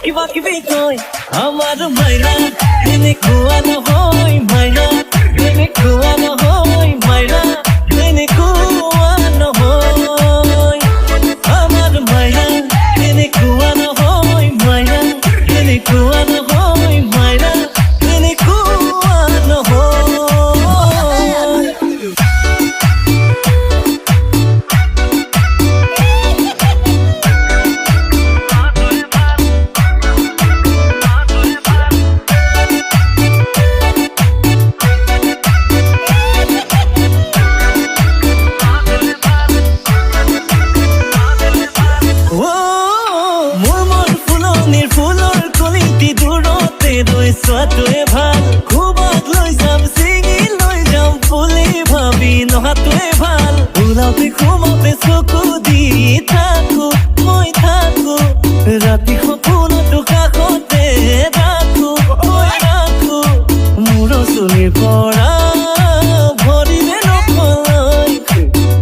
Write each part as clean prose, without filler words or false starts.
কিবা কিবি কয় আমার মাইরা এনে খোয়া নহয় মাইরা এনে খোয়া নহয় মাইরা এনে খোয়া নহয় আমার মাইরা এনে খোয়া নহয় মাইরা এনে খোয়া নহয় মাইরা এনে খোয়া নহয় চোৱাটোৱে ভাল খুবত লৈ যাম চিঙি লৈ যাম ফুলি ভাবি নহাটোৱে ভাল ওলাওতে সোমাওতে চকু দি থাকো মই থাকো ৰাতি সপোনতো কাষতে ৰাখো মই ৰাখো মোৰ চুলিৰ পৰা ভৰিৰে নপলাই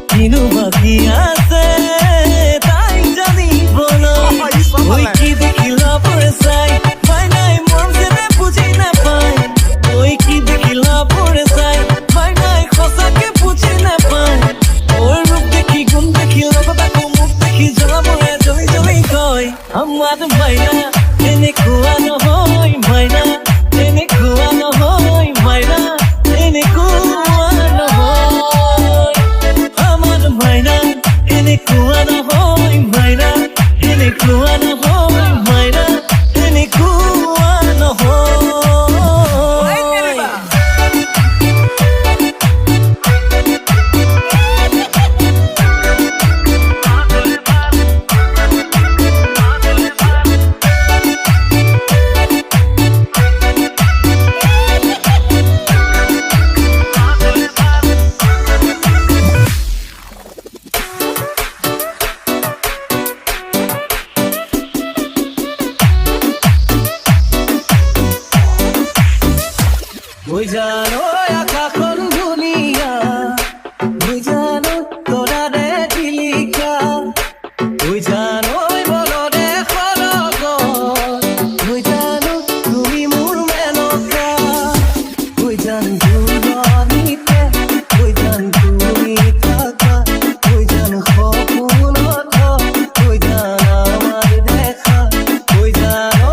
কিনো বাকী আছে তাই জানিবলৈ ঐ কি দেখিলা পৰে চাই আমার মাইরা এনে খোয়া নহয় মাইরা এনে খোয়া নহয় মাইরা এনে খোয়া নহয় আমার মাইরা এনে খোয়া নহয় মাইরা এনে খোয়া নহয় মাইরা এনে খোয়া নহয় ওই জানো আকাশৰ দুনিয়া ওই জানো তৰাৰে জিলিকা ওই জানো বনৰে খৰগ ওই জানো তুমি মোৰ মেনকা ওই জান দুৰণিতে ওই জান তুমি থাকা ওই জান সপোনত ওই জান আমাৰ দেখা ওই জানো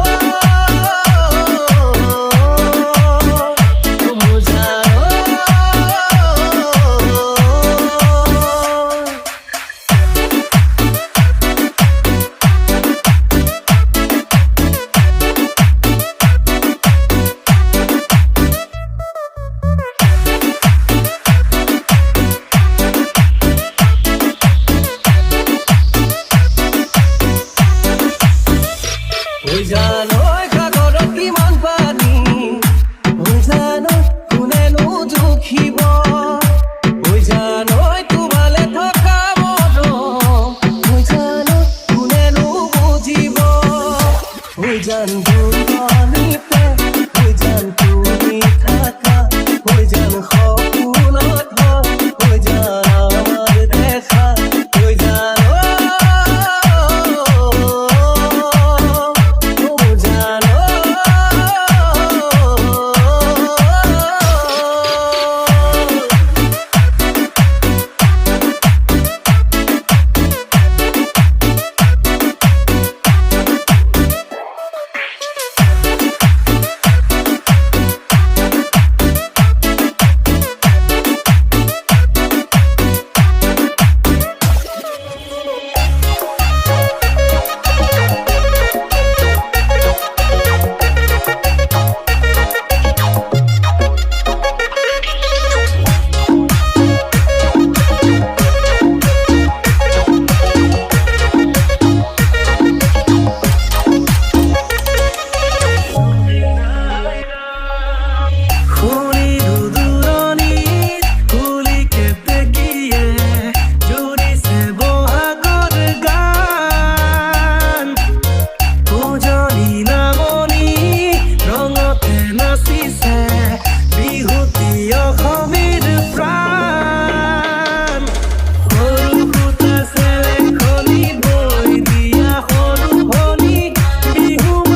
ওই জানো সাগৰত কিমান পানী ওই জানো কোনেনো জুখিব ওই জানো তোমালে থকা মন ওই জানো কোনেনো বুজিব ওই জান দুৰণিতে ওই জান তুমি থাকা ওই জান সপোনত ওই জান আমাৰ দেখা ওই জানো বিহু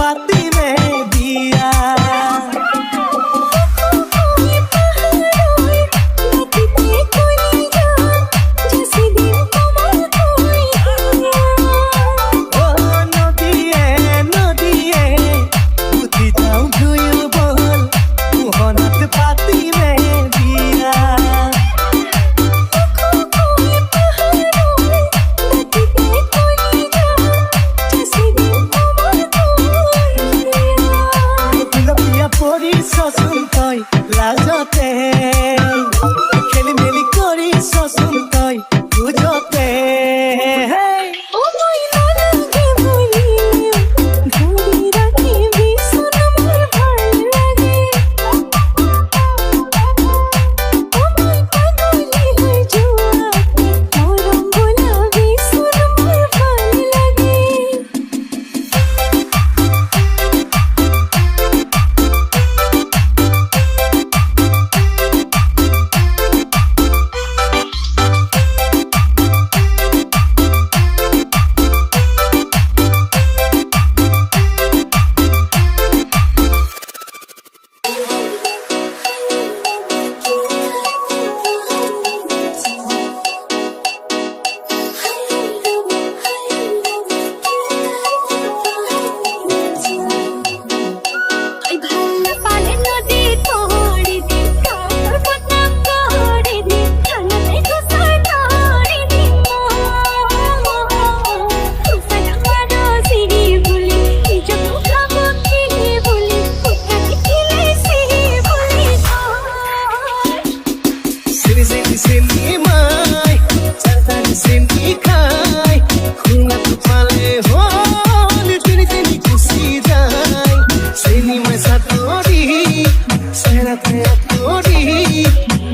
পাতিমে বিয়া লাজতে খেলি মেলি কৰি চচোন তই বুজতে Sini mai, cerita sini kai, kunga tu pale hol, tini tini kusi jai. Sini mai satori, sera te atori,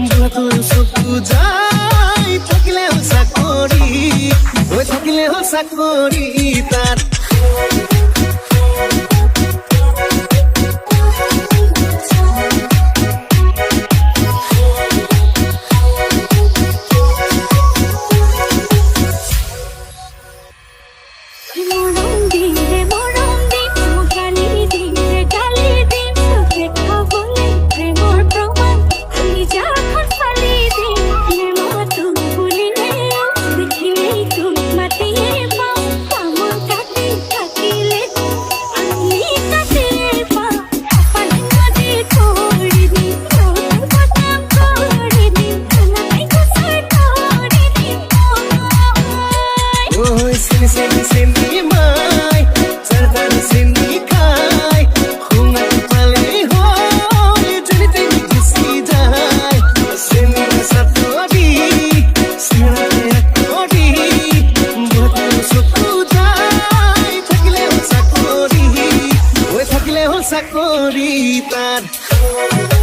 jua tu suku jai, thakile ho sakori, oi thakile ho sakori tar. Sini mai, cerita sini kai, kunga tu pale hol, tini tini kusi jai. Sini satori, sera te atori, jua tu suku jai, thakile ho sakori, oi thakile ho sakori tar.